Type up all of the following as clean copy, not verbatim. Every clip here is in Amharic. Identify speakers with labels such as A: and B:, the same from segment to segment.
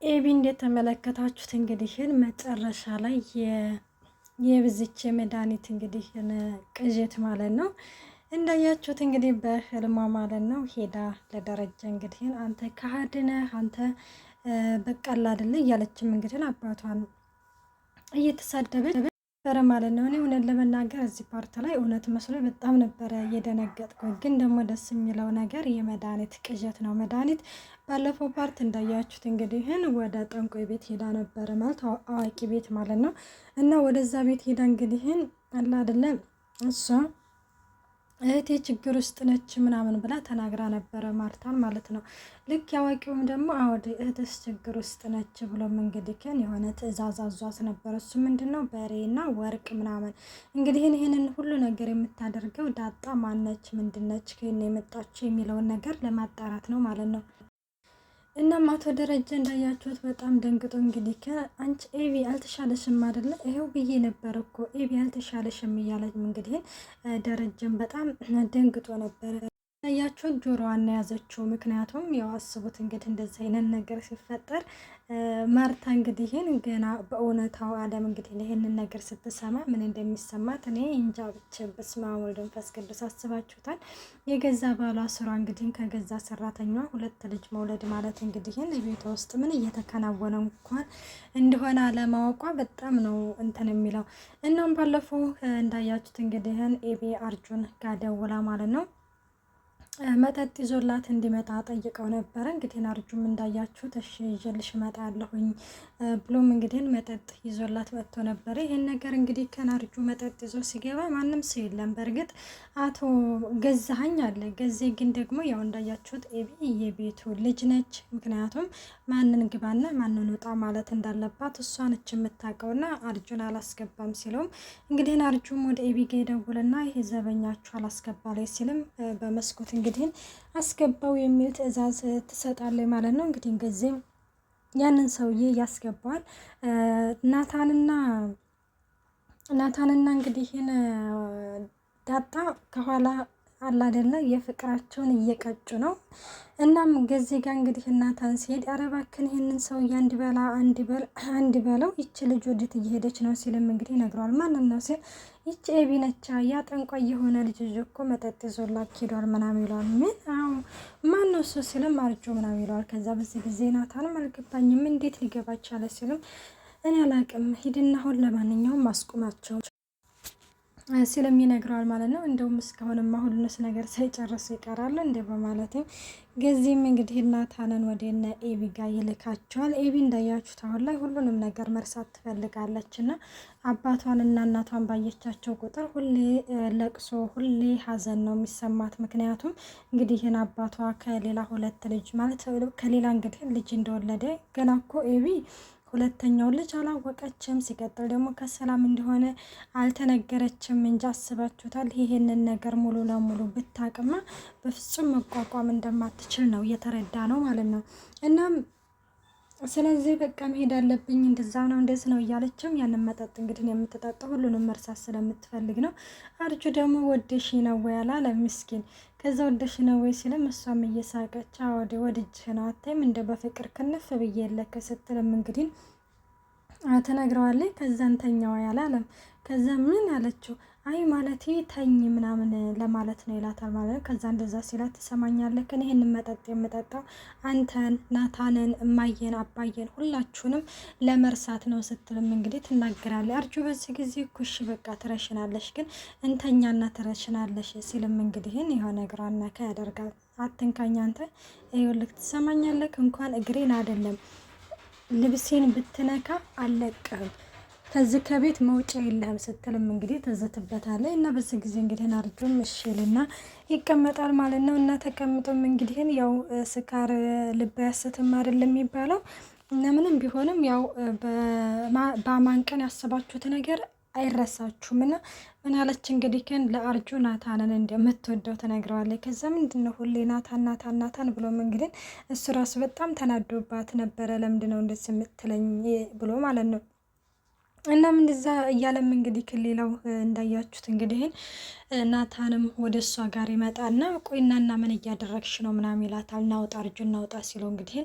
A: ኤቢ እንደተመለከታችሁት እንግዲህ መጨረሻ ላይ የብዝች መድኃኒት እንግዲህ ቅዠት ማለት ነው እንዳያችሁት እንግዲህ በህልሟ ማለት ነው ሄዳ ለደረጀ እንግዲህ አንተ ከሃድነ አንተ በቃላ አይደለ እያለችም እንግዲህ አባቷን እየተሳደበች ነበረ ማለት ነው። እኔ እውነት ለመናገር እዚህ ፓርት ላይ እውነት መስሎ በጣም ነበረ የደነገጥኩት። ግን ደግሞ ደስ የሚለው ነገር የመድኃኒት ቅዠት ነው። መድኃኒት ባለፈው ፓርት እንዳያችሁት እንግዲህ ወደ ጠንቋይ ቤት ሄዳ ነበረ ማለት አዋቂ ቤት ማለት ነው። እና ወደዛ ቤት ሄዳ እንግዲህ አላ አይደለም እሷ እህቴ ችግር ውስጥ ነች ምናምን ብላ ተናግራ ነበረ ማርታን ማለት ነው። ልክ ያዋቂውም ደግሞ አወደ እህትስ ችግር ውስጥ ነች ብሎም እንግዲህ የሆነ ትዕዛዝ አዟት ነበረ። እሱ ምንድነው በሬና ወርቅ ምናምን እንግዲህ ይህንን ሁሉ ነገር የምታደርገው ዳጣ ማነች ምንድነች ከየት የመጣችው የሚለውን ነገር ለማጣራት ነው ማለት ነው። እናም አቶ ደረጀ እንዳያችሁት በጣም ደንግጦ እንግዲህ አንቺ ኤቢ አልተሻለሽም አይደለ? ይሄው ብዬ ነበር እኮ ኤቢ አልተሻለሽም እያለች እንግዲህ ደረጀን በጣም ደንግጦ ነበር። ያያችሁት ጆሮዋን ያዘችው። ምክንያቱም ያው አስቡት እንግዲህ እንደዚህ አይነት ነገር ሲፈጠር ማርታ እንግዲህ ገና በእውነታው ዓለም እንግዲህ ይሄንን ነገር ስትሰማ ምን እንደሚሰማት እኔ እንጃ። ብቻ በስመ አብ ወወልድ ወመንፈስ ቅዱስ አስባችሁታል? የገዛ ባሏ ስራ እንግዲህ ከገዛ ሰራተኛዋ ሁለት ልጅ መውለድ ማለት እንግዲህ ቤቷ ውስጥ ምን እየተከናወነ እንኳን እንደሆነ አለማወቋ በጣም ነው እንትን የሚለው። እናም ባለፈው እንዳያችሁት እንግዲህ ኤቢ አርጁን ጋር ደውላ ማለት ነው መጠጥ ይዞላት እንዲመጣ ጠይቀው ነበረ። እንግዲህ አርጁም እንዳያችሁት እሺ ይዤልሽ እመጣለሁኝ ብሎም እንግዲህ መጠጥ ይዞላት መጥቶ ነበረ። ይሄን ነገር እንግዲህ ከናርጁ መጠጥ ይዞ ሲገባ ማንም ሰው የለም። በእርግጥ አቶ ገዛኸኝ አለ። ገዜ ግን ደግሞ ያው እንዳያችሁት ኤቢ የቤቱ ልጅ ነች። ምክንያቱም ማንን ግባና ማንን ውጣ ማለት እንዳለባት እሷ ነች የምታውቀውና አርጁን አላስገባም ሲለውም እንግዲህ አርጁም ወደ ኤቢ ጋ ይደውልና ይሄ ዘበኛችሁ አላስገባላይ ሲልም በመስኮት እንግዲህ አስገባው የሚል ትዕዛዝ ትሰጣለች ማለት ነው። እንግዲህ ገዜም ያንን ሰውዬ ያስገባዋል። ናታንና እንግዲህ ዳጣ ከኋላ አላ አይደለ የፍቅራቸውን እየቀጩ ነው። እናም ገዜ ጋር እንግዲህ ናታን ሲሄድ ኧረ እባክህን ይሄንን ሰውዬ አንድ በለው ይቺ ልጅ ወዴት እየሄደች ነው ሲልም እንግዲህ ይነግረዋል። ማንን ነው ሲል ይቺ ኤቢ ነቻ ያ ጠንቋይ የሆነ ልጅ እኮ መጠጥ ይዞላት ሄዷል ምናምን ይለዋል። ምን አዎ ማን ነው እሱ ሲልም አርጆ ምናምን ይለዋል። ከዛ በዚህ ጊዜ ናታንም አልገባኝም እንዴት ሊገባ ቻለ ሲልም እኔ አላቅም ሂድና አሁን ለማንኛውም አስቁማቸው ሲልም ይነግረዋል ማለት ነው። እንደውም እስካሁንማ ሁሉንስ ነገር ሳይጨርሱ ይቀራሉ እንደ በማለትም ገዚህም እንግዲህ ናታንን ወደ እነ ኤቢ ጋር ይልካቸዋል። ኤቢ እንዳያችሁት አሁን ላይ ሁሉንም ነገር መርሳት ትፈልጋለች እና አባቷንና እናቷን ባየቻቸው ቁጥር ሁሌ ለቅሶ ሁሌ ሀዘን ነው የሚሰማት። ምክንያቱም እንግዲህ ይህን አባቷ ከሌላ ሁለት ልጅ ማለት ከሌላ እንግዲህ ልጅ እንደወለደ ገና እኮ ኤቢ ሁለተኛው ልጅ አላወቀችም። ሲቀጥል ደግሞ ከሰላም እንደሆነ አልተነገረችም እንጂ አስባችሁታል? ይሄንን ነገር ሙሉ ለሙሉ ብታቅማ በፍጹም መቋቋም እንደማትችል ነው እየተረዳ ነው ማለት ነው። እናም ስለዚህ በቃ መሄድ አለብኝ እንደዛ ነው እንደዚህ ነው እያለችም ያንን መጠጥ እንግዲህ የምትጠጣው ሁሉንም መርሳት ስለምትፈልግ ነው። አርጁ ደግሞ ወደሽ ነው ወይ አላለ ምስኪን። ከዛ ወደሽ ነው ወይ ሲልም እሷም እየሳቀች ወድጅህ ነው አታይም እንደ በፍቅር ክንፍ ብዬ የለከ ስትልም እንግዲህ ተነግረዋለች። ከዛ እንተኛዋ ያላለም ከዛ ምን አለችው? አይ ማለት ተኝ ምናምን ለማለት ነው ይላታል ማለት ነው። ከዛ እንደዛ ሲላት ትሰማኛለህ እኔ ይሄንን መጠጥ የምጠጣው አንተን፣ ናታንን፣ እማየን፣ አባየን ሁላችሁንም ለመርሳት ነው ስትልም እንግዲህ ትናገራለች። አርጁ በዚህ ጊዜ ኩሽ በቃ ትረሽናለሽ፣ ግን እንተኛና ትረሽናለሽ ሲልም እንግዲህ የሆነ እግሯን ነካ ያደርጋል። አትንካኝ አንተ ይኸውልህ ትሰማኛለህ እንኳን እግሬን አይደለም ልብሴን ብትነካ አልለቅህም ከዚህ ከቤት መውጫ የለህም ስትልም እንግዲህ ትዝትበታለች። እና በዚህ ጊዜ እንግዲህ አርጁም እሽልና ይቀመጣል ማለት ነው። እና ተቀምጦም እንግዲህ ያው ስካር ልብ ያስትም አይደለም የሚባለው እና ምንም ቢሆንም ያው በአማን ቀን ያሰባችሁት ነገር አይረሳችሁም። እና ምን አለች እንግዲህ ለአርጁ ናታንን እንደምትወደው ተነግረዋለች። ከዛ ምንድነው ሁሌ ናታን ብሎም እንግዲህ እሱ ራሱ በጣም ተናዶባት ነበረ። ለምንድነው እንደዚህ የምትለኝ ብሎ ማለት ነው። እናም እንደዛ እያለም እንግዲህ ከሌላው እንዳያችሁት እንግዲህ ናታንም ወደ እሷ ጋር ይመጣና ቆይናና ምን እያደረግሽ ነው ምናምን ይላታል። ናውጣ እርጁ እናውጣ ሲለው እንግዲህ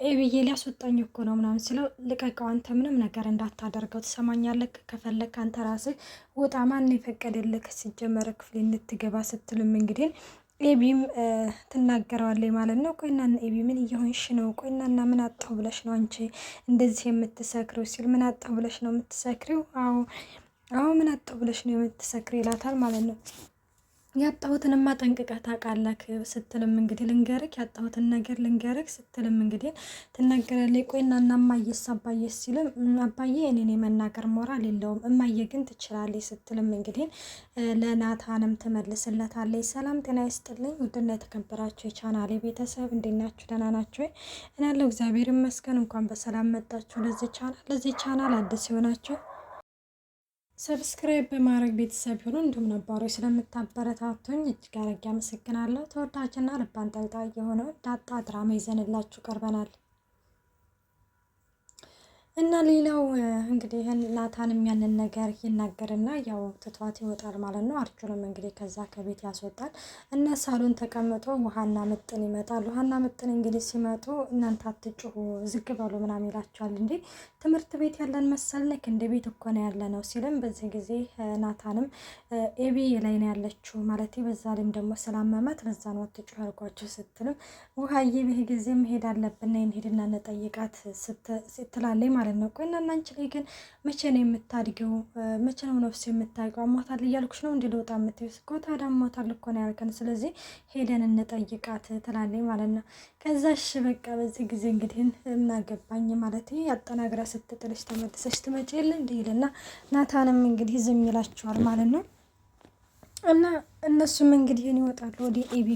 A: ኤቢዬ ሊያስወጣኝ እኮ ነው ምናምን ሲለው ልቀቀው፣ አንተ ምንም ነገር እንዳታደርገው ትሰማኛለህ? ከፈለክ አንተ ራስህ ውጣ፣ ማን የፈቀደልህ ሲጀመር ክፍሌ እንድትገባ ስትልም እንግዲህ ኤቢም ትናገረዋለች ማለት ነው። ቆይናና ኤቢ ምን እየሆንሽ ነው? ቆይናና ምን አጣሁ ብለሽ ነው አንቺ እንደዚህ የምትሰክሪው? ሲል ምን አጣሁ ብለሽ ነው የምትሰክሪው? አዎ ምን አጣሁ ብለሽ ነው የምትሰክሪ ይላታል ማለት ነው። ያጣሁትንማ ጠንቅቀህ ታውቃለህ ስትልም እንግዲህ ልንገርክ፣ ያጣሁትን ነገር ልንገርክ ስትልም እንግዲህ ትናገራለች። ቆይና እና እማዬስ አባዬስ ሲልም አባዬ እኔን የመናገር ሞራል የለውም እማዬ ግን ትችላለች ስትልም እንግዲህ ለናታንም ትመልስለታለች። ሰላም ጤና ይስጥልኝ ውድና የተከበራችሁ የቻናሌ ቤተሰብ እንዴት ናችሁ? ደህና ናችሁ? እኔ ያለው እግዚአብሔር ይመስገን። እንኳን በሰላም መጣችሁ ለዚህ ቻናል አዲስ ይሆናችሁ ሰብስክራይብ በማድረግ ቤተሰብ ይሁኑ። እንዲሁም ነባሮች ስለምታበረታቱኝ እጅግ አድርጌ አመሰግናለሁ። ተወዳጅና ልብ አንጠልጣይ የሆነው ዳጣ ድራማ ይዘንላችሁ ቀርበናል። እና ሌላው እንግዲህ ናታንም ያንን ነገር ይናገርና ያው ትቷት ይወጣል ማለት ነው። አርጁንም እንግዲህ ከዛ ከቤት ያስወጣል እና ሳሎን ተቀምጦ ውሃና ምጥን ይመጣል። ውሃና ምጥን እንግዲህ ሲመጡ እናንተ አትጩሁ ዝግ በሉ ምናምን ይላቸዋል። እንዴ ትምህርት ቤት ያለን መሰልነክ እንደ ቤት እኮ ነው ያለ ነው ሲልም፣ በዚህ ጊዜ ናታንም ኤቢ ላይ ነው ያለችው ማለት በዛ ላይም ደግሞ ስላመማት በዛ ነው አትጩሁ ያልኳቸው ስትልም፣ ውሃዬ ይህ ጊዜ መሄድ አለብን እንሄድና እንጠይቃት ስትላለኝ ማለት ነው። ቆይ እና አንቺ ላይ ግን መቼ ነው የምታድገው? መቼ ነው ነፍስ የምታውቀው? አሟታል እያልኩሽ ነው እንዲ ለውጣ የምትይው እኮ ታዲያ አሟታል እኮ ነው ያልከን፣ ስለዚህ ሄደን እንጠይቃት ትላለች ማለት ነው። ከዛ እሺ በቃ በዚህ ጊዜ እንግዲህ እናገባኝ ማለት አጠናግራ ስትጥልሽ ተመልሰሽ ትመጪ የለ እንዲህ ይልና ናታንም እንግዲህ ዝም ይላቸዋል ማለት ነው። እና እነሱም እንግዲህ ይወጣሉ ወደ ኤቢ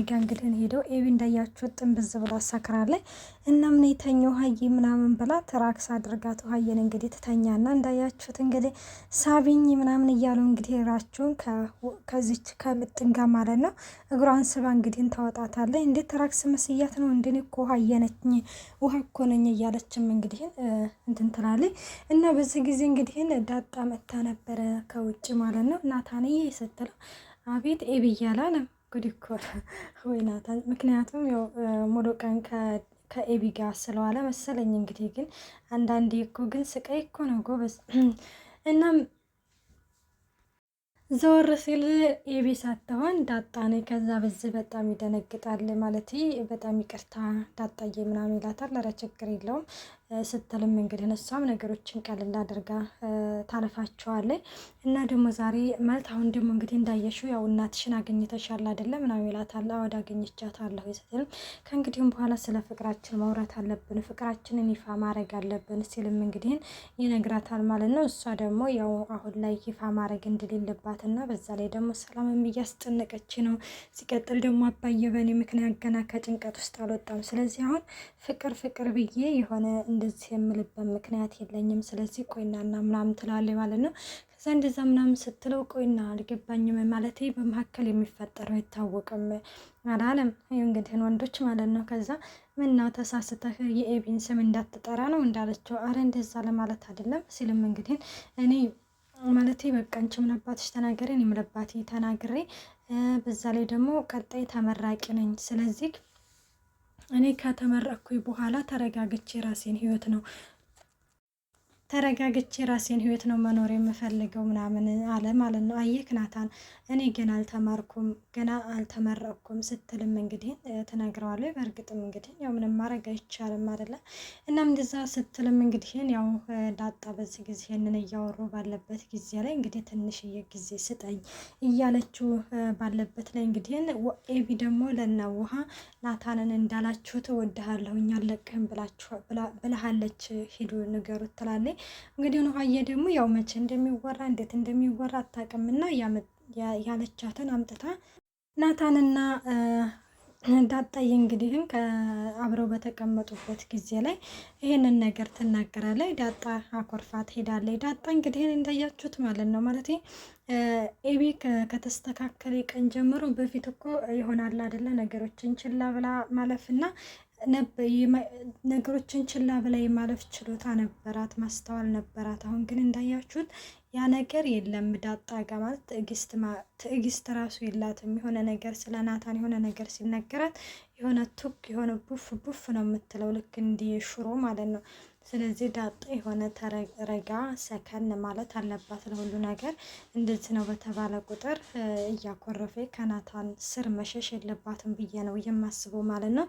A: ጋ እንግዲህ ሄደው ኤቢ እንዳያችሁት ጥንብዝ ብላ ሰክራለች። እናም ነው የተኛው ሀይ ምናምን ብላ ትራክስ አድርጋት ሀይን እንግዲህ ትተኛና እንዳያችሁት እንግዲህ ሳቢኝ ምናምን እያሉ እንግዲህ ራቸውን ከዚች ከምጥን ጋር ማለት ነው እግሯን ስባ እንግዲህ ታወጣታለች። እንዴት ትራክስ መስያት ነው እንድን እኮ ሀየ ነኝ ውሃ እኮ ነኝ እያለችም እንግዲህ እንትን ትላለች። እና በዚህ ጊዜ እንግዲህ ዳጣ መታ ነበረ ከውጭ ማለት ነው። ናታንዬ ስትለው አቤት ኤቢ እያላለም ጉድ እኮ ወይ ናታን። ምክንያቱም ያው ሙሉ ቀን ከኤቢ ጋር ስለዋለ መሰለኝ እንግዲህ። ግን አንዳንዴ እኮ ግን ስቃይ እኮ ነው ጎበዝ። እናም ዘወር ሲል ኤቢ ሳትሆን ዳጣ ነኝ። ከዛ በዚህ በጣም ይደነግጣል ማለት በጣም ይቅርታ ዳጣዬ ምናምን ይላታል። ኧረ ችግር የለውም ስትልም እንግዲህ እሷም ነገሮችን ቀልል አድርጋ ታለፋቸዋለች። እና ደግሞ ዛሬ ማለት አሁን ደግሞ እንግዲህ እንዳየሽው ያው እናትሽን አገኝተሻል አይደለም ምናምን ይላታል። አወድ አገኝቻታለሁ ስትልም ከእንግዲህም በኋላ ስለ ፍቅራችን ማውራት አለብን፣ ፍቅራችንን ይፋ ማድረግ አለብን ሲልም እንግዲህ ይነግራታል ማለት ነው። እሷ ደግሞ ያው አሁን ላይ ይፋ ማድረግ እንደሌለባት እና በዛ ላይ ደግሞ ሰላምም እያስጨነቀች ነው። ሲቀጥል ደግሞ አባዬ በእኔ ምክንያት ገና ከጭንቀት ውስጥ አልወጣም። ስለዚህ አሁን ፍቅር ብዬ የሆነ እንደዚህ የምልበት ምክንያት የለኝም። ስለዚህ ቆይናና ምናምን ትላለች ማለት ነው። ከዛ እንደዛ ምናምን ስትለው ቆይና አልገባኝም ማለት በመካከል የሚፈጠረው አይታወቅም አላለም። እንግዲህ ወንዶች ማለት ነው። ከዛ ምነው ተሳስተህ የኤቢን ስም እንዳትጠራ ነው እንዳለችው፣ አረ እንደዛ ለማለት አይደለም ሲልም እንግዲህ እኔ ማለት በቃ አንቺ ምን አባትሽ ተናገሪ እኔ ምን አባቴ ተናግሬ፣ በዛ ላይ ደግሞ ቀጣይ ተመራቂ ነኝ። ስለዚህ እኔ ከተመረቅኩኝ በኋላ ተረጋግቼ ራሴን ህይወት ነው መኖር የምፈልገው ምናምን አለ ማለት ነው። አየክ ናታን እኔ ገና አልተመረቅኩም ስትልም እንግዲህ ትነግረዋለች። በእርግጥም እንግዲህ ያው ምንም ማድረግ አይቻልም አይደለ? እናም እንደዛ ስትልም እንግዲህ ያው ዳጣ በዚህ ጊዜ ይህንን እያወሩ ባለበት ጊዜ ላይ እንግዲህ ትንሽዬ ጊዜ ስጠኝ እያለችው ባለበት ላይ እንግዲህ ኤቢ ደግሞ ለነውሃ ናታንን እንዳላችሁት እወድሃለሁኝ አለቅህም ብለሃለች ሂዱ ንገሩት ትላለች። እንግዲህ ውሃዬ ደግሞ ያው መቼ እንደሚወራ እንዴት እንደሚወራ አታውቅምና ያለቻትን አምጥታ ናታንና ዳጣዬ እንግዲህም አብረው በተቀመጡበት ጊዜ ላይ ይህንን ነገር ትናገራለች። ዳጣ አኮርፋ ትሄዳለች። ዳጣ እንግዲህ እንዳያችሁት ማለት ነው ማለት ኤቢ ከተስተካከለ ቀን ጀምሮ በፊት እኮ ይሆናል አይደለ ነገሮችን ችላ ብላ ማለፍና ነገሮችን ችላ ብላ የማለፍ ችሎታ ነበራት፣ ማስተዋል ነበራት። አሁን ግን እንዳያችሁት ያ ነገር የለም። ዳጣ ጋ ማለት ትዕግስት ራሱ የላትም። የሆነ ነገር ስለ ናታን የሆነ ነገር ሲነገራት የሆነ ቱክ የሆነ ቡፍ ቡፍ ነው የምትለው፣ ልክ እንዲህ ሽሮ ማለት ነው። ስለዚህ ዳጣ የሆነ ተረጋ ሰከን ማለት አለባት ለሁሉ ነገር። እንደዚህ ነው በተባለ ቁጥር እያኮረፈ ከናታን ስር መሸሽ የለባትም ብዬ ነው የማስበው ማለት ነው።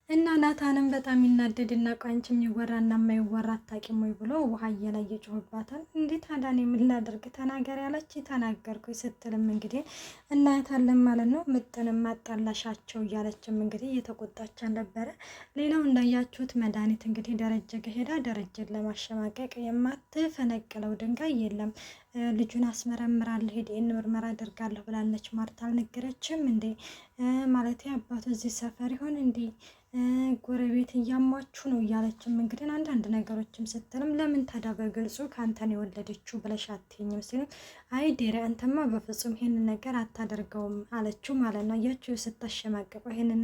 A: እና ናታንም በጣም ይናደድና ቋንጭ የሚወራና የማይወራ አታውቂም ወይ ብሎ ውሃ ላይ እየጮህባታል። እንዴት ታዲያ እኔ ምን ላደርግ ተናገር ያለች ተናገርኩኝ ስትልም እንግዲህ እናያታለን ማለት ነው። ምጥንም አጣላሻቸው እያለችም እንግዲህ እየተቆጣቻን ነበረ። ሌላው እንዳያችሁት መድኃኒት እንግዲህ ደረጀ ጋ ሄዳ ደረጀን ለማሸማቀቅ የማትፈነቅለው ድንጋይ የለም። ልጁን አስመረምራለሁ ሄደን ምርመራ አደርጋለሁ ብላለች። ማርታ አልነገረችም እንዴ? ማለት አባቱ እዚህ ሰፈር ይሆን እንዴ? ጎረቤት እያሟችሁ ነው እያለችም እንግዲህ አንዳንድ ነገሮችም ስትልም ለምን ታዲያ በግልጹ ከአንተን የወለደችው ብለሽ አትይኝም ሲሉ አይ ዴሬ አንተማ በፍጹም ይሄንን ነገር አታደርገውም አለችው ማለት ነው። እያችሁ ስታሸማቀቀው ይሄንን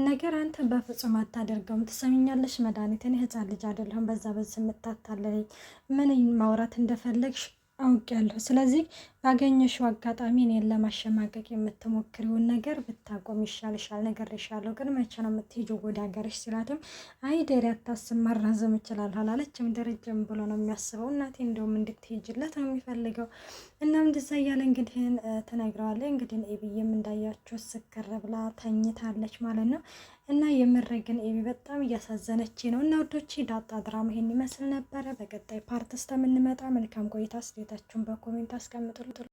A: ነገር አንተ በፍጹም አታደርገውም። ትሰሚኛለሽ መድኃኒት እኔ ህፃን ልጅ አይደለሁም። በዛ የምታታለለኝ ምን ማውራት እንደፈለግሽ አውቄያለሁ። ስለዚህ ባገኘሽው አጋጣሚ እኔን ለማሸማቀቅ የምትሞክሪውን ነገር ብታቆም ይሻልሻል። ነግሬሻለሁ። ግን መቼ ነው የምትሄጂው ወደ ሀገርሽ ሲላትም አይ ደሬ አታስብ ማራዘም እችላለሁ አላለችም። ደረጀም ብሎ ነው የሚያስበው። እናቴ እንደውም እንድትሄጂለት ነው የሚፈልገው። እናም እንደዛ እያለ እንግዲህ ትነግረዋለች። እንግዲህ ኤቢዬም እንዳያችሁ ስክር ብላ ተኝታለች ማለት ነው። እና የምር ግን ኤቢ በጣም እያሳዘነች ነው። እና ውዶቼ ዳጣ ድራማ ይሄን ይመስል ነበረ። በቀጣይ ፓርት እስከምንመጣ መልካም ቆይታ። አስተያየታችሁን በኮሜንት አስቀምጡልኝ።